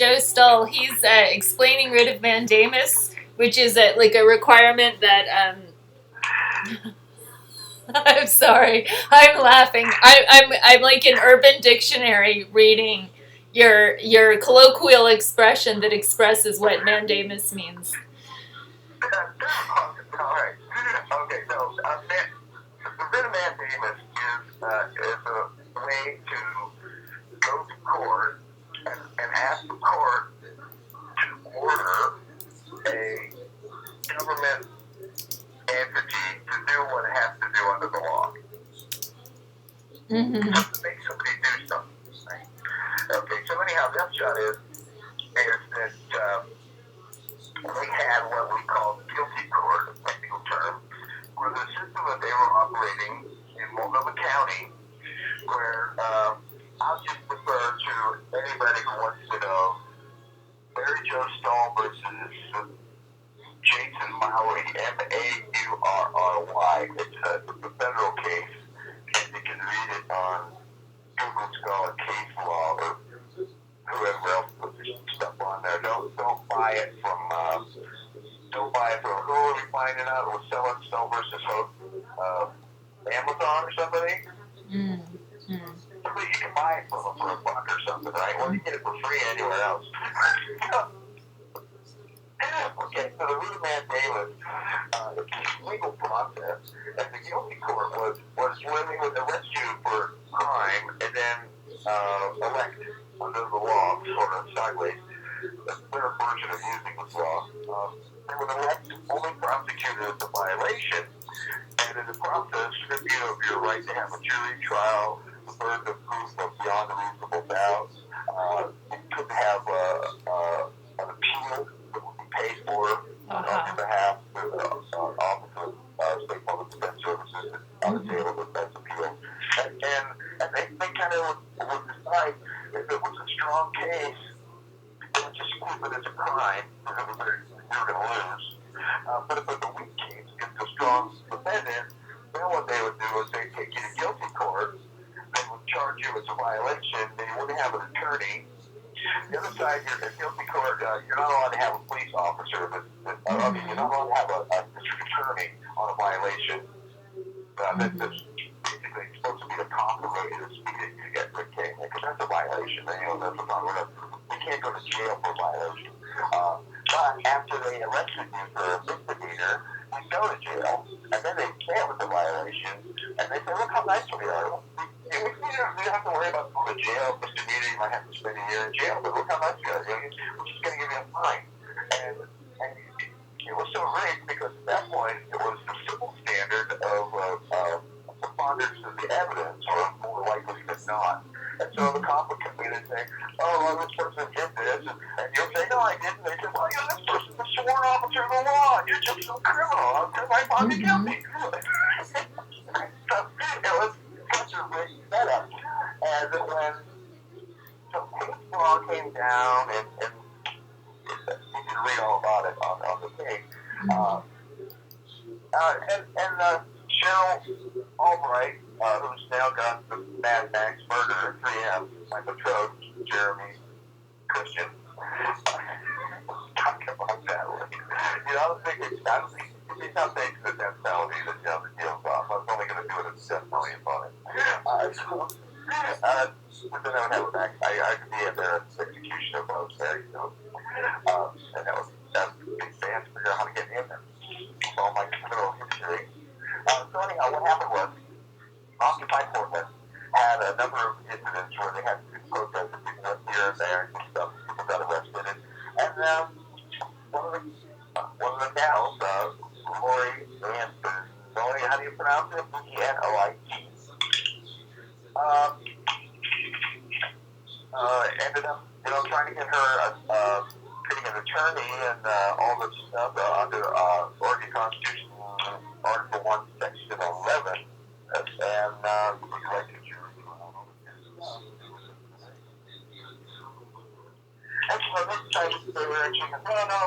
Joe Stoll. He's explaining writ of mandamus, which is like a requirement that. I'm sorry. I'm laughing. I'm like an Urban Dictionary reading your colloquial expression that expresses what mandamus means. All right. Okay, so the writ of mandamus is a way to go to court and ask the court to order a government entity to do what it has to do under the law. Mm-hmm. To make somebody do something. Right? Okay, so anyhow, the upshot is that we had what we call guilty court, a technical term, where the system that they were operating in Multnomah County, where I'll just refer to anybody who wants to know Mary Jo Stoll versus Jason Maury, Maurry. It's a federal case, and you can read it on Google Scholar Case Law or whoever else puts stuff on there. Don't buy it from who are we finding out it was selling Stoll versus Hope? Amazon or somebody? Somebody you can buy it from for $1 or something, right? Well, you get it for free anywhere else. Okay, so the writ of mandamus, it's a legal process, and the guilty court was where they would arrest you for crime and then elect under the law, sort of sideways, a better version of using this law. They would elect only prosecutors of violation, and in the process, strip you of your right to have a jury trial, the burden of proof of beyond a reasonable doubt. You couldn't have an appeal that would be paid for on behalf of the Office of State Public Defense Services on the table of defense appeal. And they kind of would decide if it was a strong case, they would just keep it as a crime because you're going to lose. But if it's a weak case, if it's a strong defendant, then what they would do is they'd take you to guilty court, they would charge you as a violation, they wouldn't have an attorney. The other side, you're in guilty court, you're not allowed to have a police officer, you're not allowed to have a district attorney on a violation. That's basically supposed to be the compromise of speeding to get Rick King, because that's a violation. That's you can't go to jail for a violation. But after they arrested you for a misdemeanor, you go to jail, and then they fail with the violation, and they say, look how nice we are. You don't have to worry about going to jail, misdemeanor, you might have to spend a year in jail, but look how nice we are. We're just going to give you a fine. And it was so rigged because at that point, it was the civil standard of preponderance of the evidence, or more likely than not. And so the cop would come in and say, oh, well, this person did this, and you'll say, no, I didn't. They say, well, this person's a sworn officer of the law, and you're just a criminal. I found you guilty. So it was such a rigged setup. And when some case law came down, and you can read all about it on the case, and Cheryl Albright, who's now got the Mad Max murder, 3M, my betrothed, Jeremy Christian. Talk about that one. I was thinking, he's not making the death penalty that the deal's off. I was only going to do it as a death penalty on it. But then I would have it back. I could be at their execution of those there, and that was big fans to figure out how to get in there. All my criminal history. So anyhow, what happened was, Occupy Portland had a number of incidents where they had protests and people went here and there and stuff. People got arrested. And one of the gals, Lori Anderson, how do you pronounce it? Enoit. Ended up, trying to get her getting an attorney and all this stuff under Oregon Constitution, Article 1, Section 11, and like a jury trial. And so this time they were actually, no,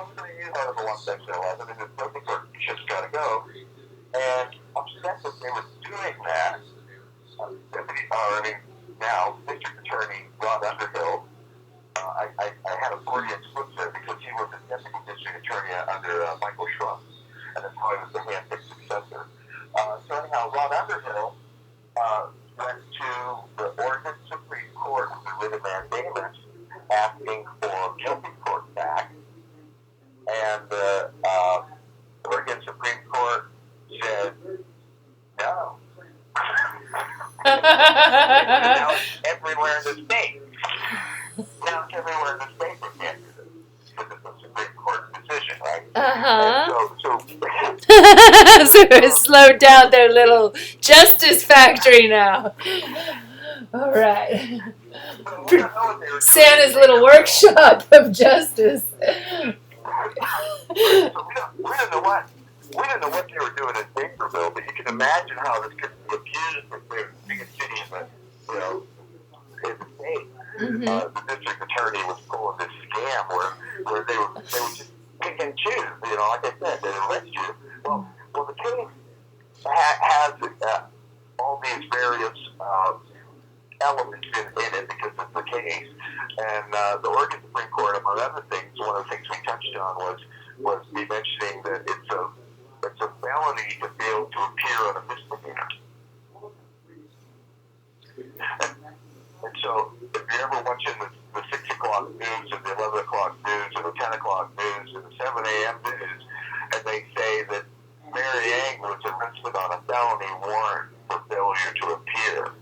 we're going to use Article 1, Section 11, and I think our ship's got to go. And upset that they were doing that, now, District Attorney Rod Underhill, I I had a Freudian slip there because he was the deputy district attorney under Michael Schrum, and that's how he was the handpicked successor. So anyhow, Ron Underhill went to the Oregon Supreme Court with a writ of mandamus asking for guilty court back, and the Oregon Supreme Court said no. Now it's everywhere in the state. Now it's everywhere in the state that can't do this because it's a Supreme Court decision, right? So it's slowed down their little justice factory now. All right. Santa's little workshop of justice. We didn't know what they were doing in Naperville, but you can imagine how this could be abused if they were the biggest city in the state. The district attorney was pulling this scam where they were just pick and choose. Like I said, they arrest you. Well, the case has all these various elements in it because it's the case, and the Oregon Supreme Court, among other things, one of the things we touched on was me mentioning that it's a felony to fail to appear on a misdemeanor. And so, if you're ever watching the 6 o'clock news and the 11 o'clock news and the 10 o'clock news and the 7 a.m. news, and they say that Mary Ann was arrested on a felony warrant for failure to appear.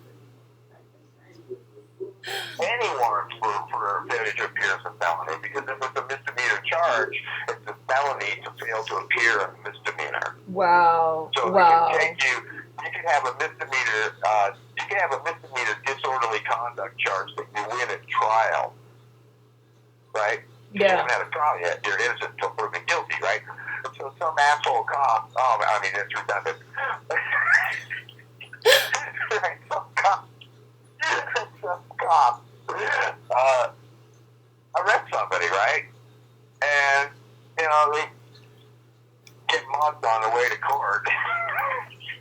Any warrant for failure to appear is a felony because if it's a misdemeanor charge, it's a felony to fail to appear on a misdemeanor. Wow. So they can take you can have a misdemeanor disorderly conduct charge that you win at trial, right? Yeah. You haven't had a trial yet. You're innocent until proven guilty, right? And so some asshole cop, it's redundant. Right, some cop arrest somebody, right? And, they get mugged on the way to court.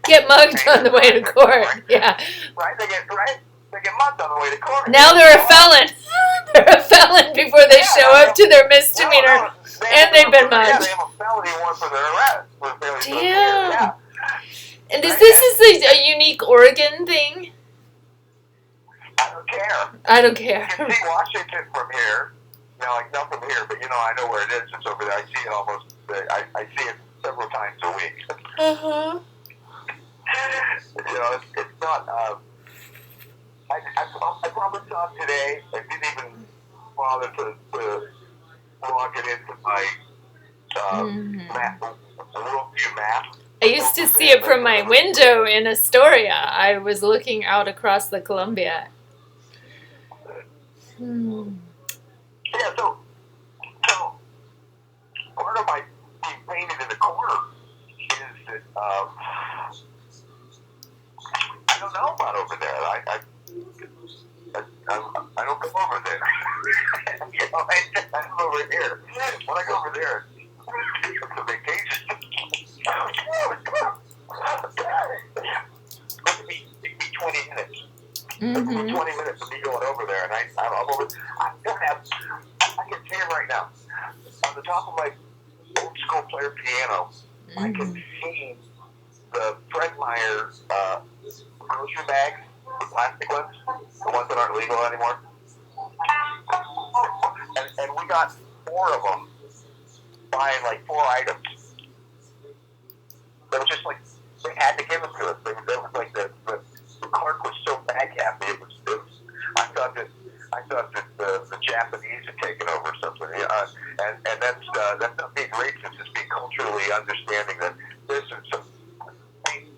Get mugged on the way to court, yeah. Right? They get mugged on the way to court. Now they're a felon. They're a felon before they show up to their misdemeanor, and they've been mugged. Yeah, they have a felony warrant for their arrest. Damn. Yeah. And this is a unique Oregon thing? I don't care. You can see Washington from here. Not from here, but I know where it is. It's over there. I see it almost. I see it several times a week. It's not. I probably saw it today. I didn't even bother to log it into my worldview map. I used to see it from my window in Astoria. I was looking out across the Columbia. Yeah, so part of my being painted in the corner is that I don't know about over there. I don't go over there. I'm over here. When I go over there, it's a vacation. It'd be 20 minutes. It'd be 20 minutes of me going over there, and I'm over. I can see it right now. On the top of my old school player piano, I can see the Fred Meyer grocery bags, the plastic ones, the ones that aren't legal anymore. And we got 4 of them, buying like 4 items. They were just like, they had to give them to us. They was like the clerk was so bag happy. It was I thought that the Japanese had taken over or something. And that's not being racist. It's being culturally understanding that there's some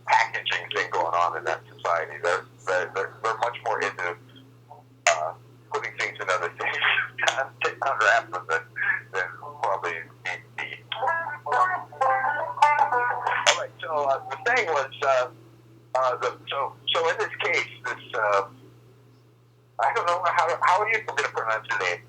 packaging thing going on in that society. They're much more into putting things in other things, unwrap them than probably need. All right. So the thing was, so in this case, I don't know how are you going to pronounce your name?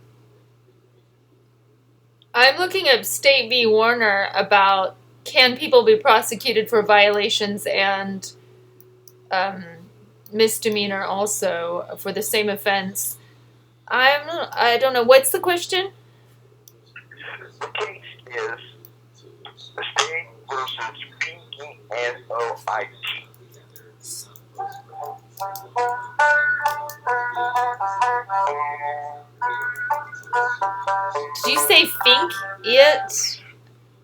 I'm looking at State v. Warner about can people be prosecuted for violations and misdemeanor also for the same offense I don't know. What's the question? The case is the state versus P-E-N-O-I-T. Did you say Fink it?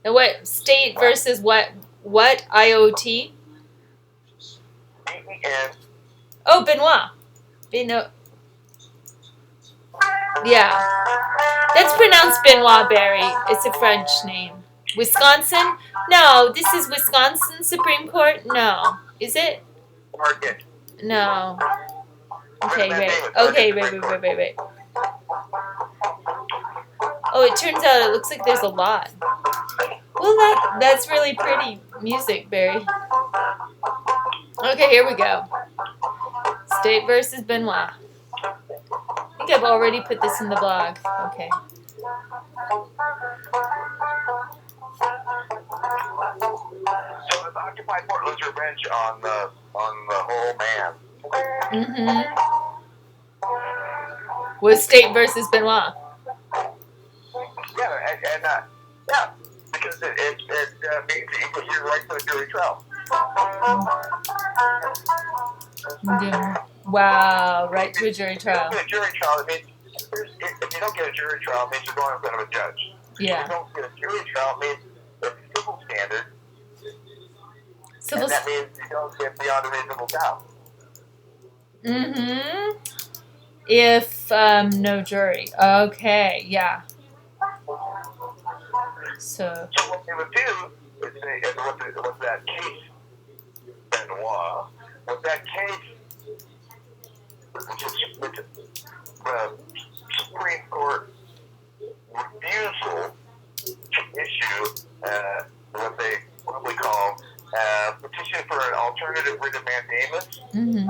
And what state versus what? What IoT? P-E-N. Oh, Benoit. Benoit. Yeah, that's pronounced Benoit Berry. It's a French name. Wisconsin? No, this is Wisconsin Supreme Court. No, is it? Market. No. Okay, right. Okay, right. Oh, it turns out it looks like there's a lot. Well, that's really pretty music, Barry. Okay, here we go. State versus Benoit. I think I've already put this in the blog. Okay. So it's Occupy Portland's revenge on the whole man. Mm-hmm. Was State versus Benoit. Yeah, yeah, because it means that you put your right to a jury trial. Yeah. Wow, right to a jury trial. If you don't get a jury trial, it means if you don't get a jury trial, it means you're going in front of a judge. Yeah. If you don't get a jury trial, it means it's civil standard. Civil. And that means you don't get beyond a reasonable doubt. Mm-hmm. If no jury. Okay, yeah. So what they would do is what's that case, Benoit? What that case, which is the Supreme Court refusal to issue what they probably call petition for an alternative writ of mandamus. mm-hmm.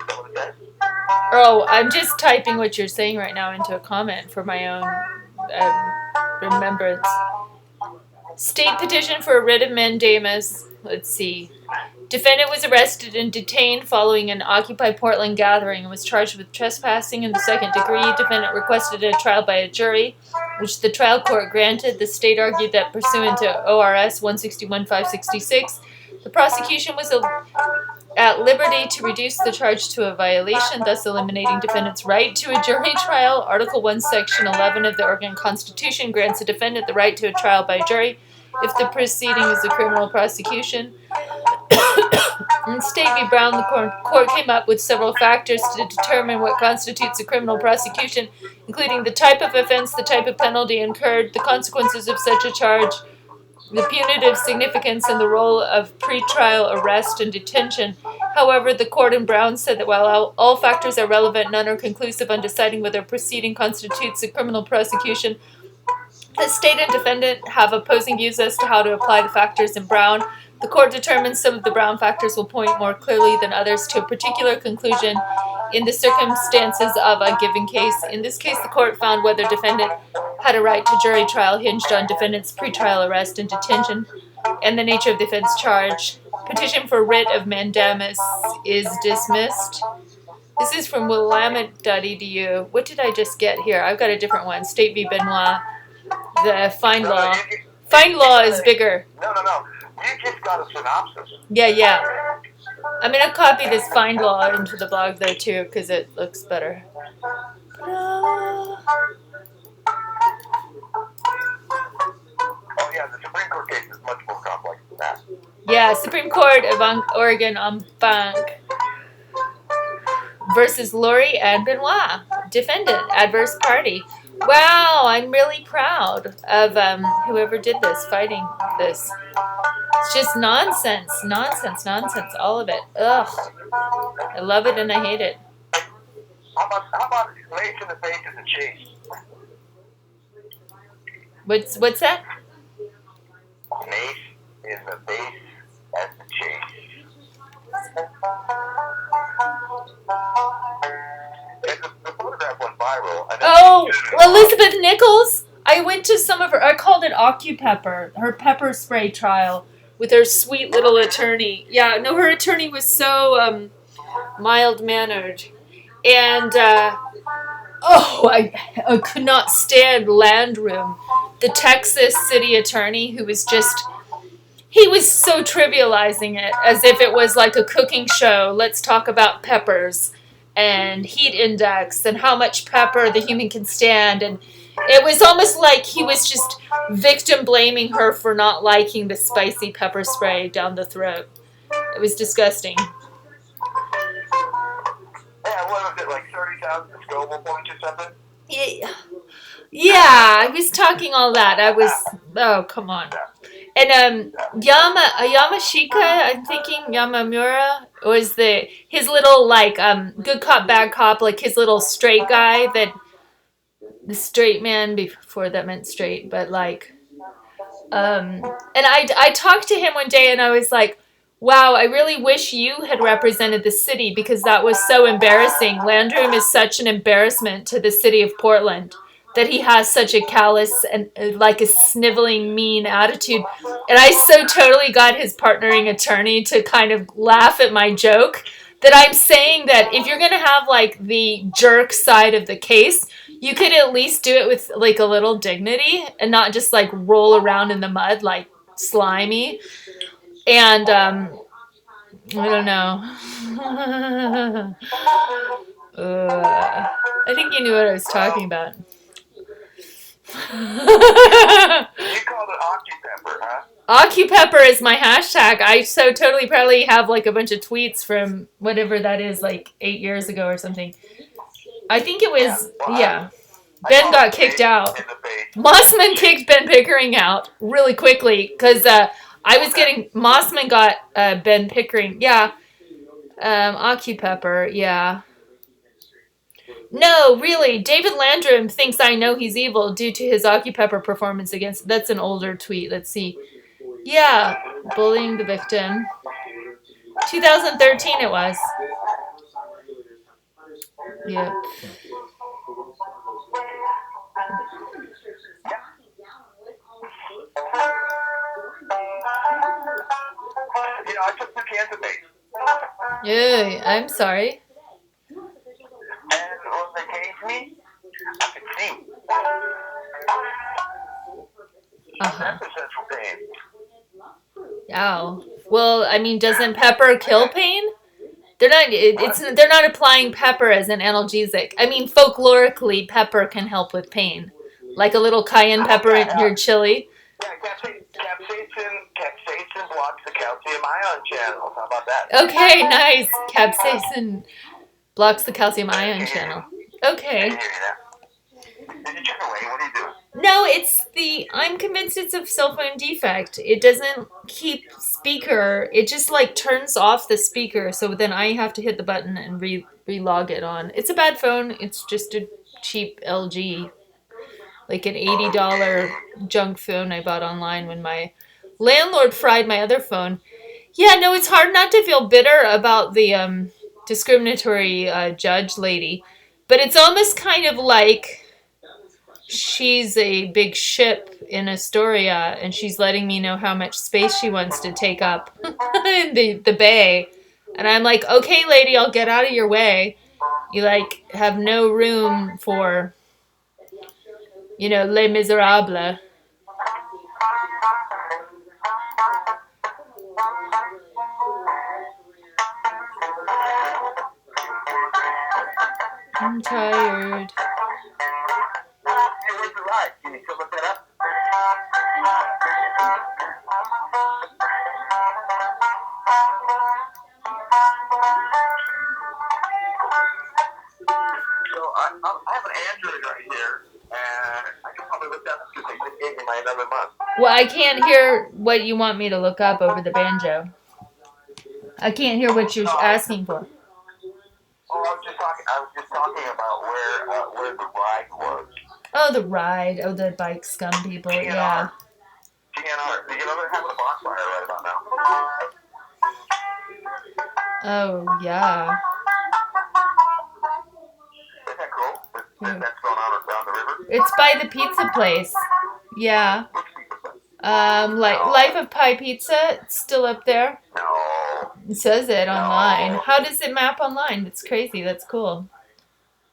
What is that? Oh, I'm just typing what you're saying right now into a comment for my own remembrance. State petition for a writ of mandamus. Let's see. Defendant was arrested and detained following an Occupy Portland gathering and was charged with trespassing in the second degree. Defendant requested a trial by a jury, which the trial court granted. The state argued that pursuant to ORS 161-566, the prosecution was at liberty to reduce the charge to a violation, thus eliminating defendant's right to a jury trial. Article 1, Section 11 of the Oregon Constitution grants a defendant the right to a trial by jury if the proceeding is a criminal prosecution. In State v. Brown, the court came up with several factors to determine what constitutes a criminal prosecution, including the type of offense, the type of penalty incurred, the consequences of such a charge, the punitive significance, and the role of pretrial arrest and detention. However, the court in Brown said that while all factors are relevant, none are conclusive on deciding whether a proceeding constitutes a criminal prosecution. The state and defendant have opposing views as to how to apply the factors in Brown. The court determines some of the Brown factors will point more clearly than others to a particular conclusion in the circumstances of a given case. In this case, the court found whether defendant had a right to jury trial hinged on defendant's pretrial arrest and detention and the nature of the offense charge. Petition for writ of mandamus is dismissed. This is from willamette.edu. What did I just get here? I've got a different one. State v. Benoit. The fine law. Fine law is bigger. No. You just got a synopsis. Yeah. I'm going to copy this fine law into the blog there too because it looks better. Oh yeah, the Supreme Court case is much more complex than that. Yeah, Supreme Court of Oregon en banc versus Lori and Benoit. Defendant, adverse party. Wow, I'm really proud of whoever did this, fighting this. It's just nonsense, all of it. Ugh. I love it and I hate it. How about lace in the face as a chase? What's that? Lace in the face as a chase. The photograph went viral. Oh, Elizabeth Nichols? I went to some of her, I called it OccuPepper, her pepper spray trial with her sweet little attorney. Yeah, no, her attorney was so mild-mannered. And Oh, I could not stand Landrum, the Texas city attorney, who was just, he was so trivializing it as if it was like a cooking show. Let's talk about peppers and heat index and how much pepper the human can stand. And it was almost like he was just victim blaming her for not liking the spicy pepper spray down the throat. It was disgusting. Yeah, what was it, like 30,000 Scoville points or something? Yeah, I was talking all that. I was, oh, come on. And Yamashika, I'm thinking Yamamura was his little like good cop bad cop, like his little straight guy, that the straight man before that meant straight, but like and I talked to him one day and I was like, wow, I really wish you had represented the city because that was so embarrassing. Landrum is such an embarrassment to the city of Portland that he has such a callous and like a sniveling, mean attitude. And I so totally got his partnering attorney to kind of laugh at my joke that I'm saying that if you're going to have like the jerk side of the case, you could at least do it with like a little dignity and not just like roll around in the mud like slimy. And I don't know. I think you knew what I was talking about. You called it Occupepper, huh? Occupepper is my hashtag. I so totally probably have like a bunch of tweets from whatever that is, like 8 years ago or something. I think it was, yeah. Ben got kicked out. Mossman kicked Ben Pickering out really quickly because I was getting, Mossman got Ben Pickering, yeah. Occupepper, yeah. No, really, David Landrum thinks I know he's evil due to his Occupepper performance against, that's an older tweet, let's see. Yeah, bullying the victim. 2013 it was. Yep. You know, I took 2 cans of bait. Yeah, I'm sorry. And when they caged me, I could see. Uh-huh. That's essential pain. Ow. Well, I mean, doesn't pepper kill pain? They're not. They're not applying pepper as an analgesic. I mean, folklorically, pepper can help with pain, like a little cayenne pepper in your chili. Yeah, capsaicin blocks the calcium ion channel. How about that? Okay, nice. Capsaicin blocks the calcium ion channel. Okay. Did you check away? What do you do? No, I'm convinced it's a cell phone defect. It doesn't keep speaker. It just like turns off the speaker. So then I have to hit the button and relog it on. It's a bad phone. It's just a cheap LG. Like an $80 junk phone I bought online when my landlord fried my other phone. Yeah, no, it's hard not to feel bitter about the discriminatory judge lady. But it's almost kind of like she's a big ship in Astoria and she's letting me know how much space she wants to take up in the bay. And I'm like, okay, lady, I'll get out of your way. You like have no room for, Les Miserables. I'm tired. Can you still look that up? So I have an Android right here, and I can probably look that up because they just gave me my another month. Well, I can't hear what you want me to look up over the banjo. I can't hear what you're asking for. Oh, I was just talking about where the ride was. Oh, the ride. Oh, the bike scum people. GNR. Yeah. GNR. You know they're having a bonfire right about now. Oh, yeah. Isn't that cool? That's going on around the river? It's by the pizza place. Yeah. Life of Pi Pizza. It's still up there. No. It says it online. How does it map online? It's crazy. That's cool.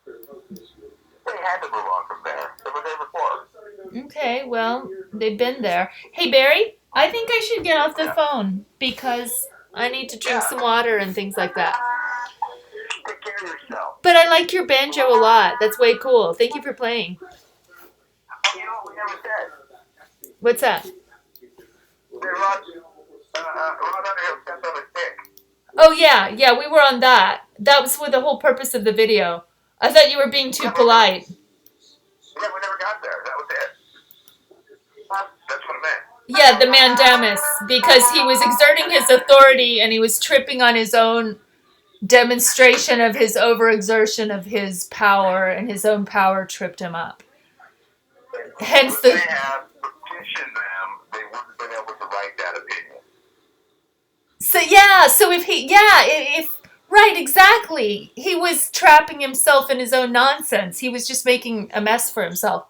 It had to move on from there. They were there before. Okay, well, they've been there. Hey, Barry, I think I should get off the Yeah. phone because I need to drink Yeah. some water and things like that. Take care of yourself. But I like your banjo a lot. That's way cool. Thank you for playing. You know what we never said? What's that? That Rod Underhill stepped on his dick. Oh, yeah, yeah, we were on that. That was for the whole purpose of the video. I thought you were being too polite. Yeah, we never got there. That was it. That's what it meant. Yeah, the mandamus, because he was exerting his authority and he was tripping on his own demonstration of his overexertion of his power, and his own power tripped him up. Hence If they the... had petitioned them, they wouldn't have been able to write that opinion. So if he... Yeah, if... Right, exactly. He was trapping himself in his own nonsense. He was just making a mess for himself.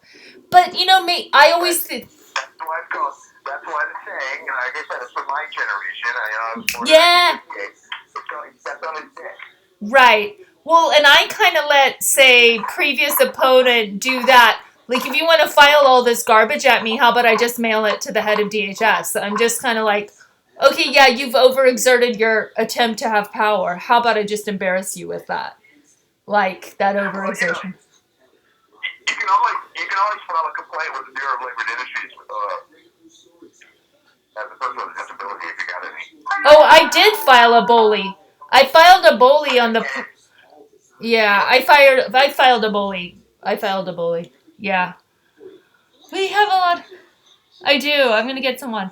But, you know, I always... That's why the saying, like I said, it's from my generation. Yeah. It's going to step on his dick. Right. Well, and I kind of let, say, previous opponent do that. Like, if you want to file all this garbage at me, how about I just mail it to the head of DHS? I'm just kind of like, okay, yeah, you've overexerted your attempt to have power. How about I just embarrass you with that? Like, that overexertion. You can always file a complaint with the Bureau of Labor and Industries as a person with a disability if you got any. Oh, I did file a bully. I filed a bully on the... Yeah, I filed a bully. Yeah. We have a lot... I do. I'm going to get someone.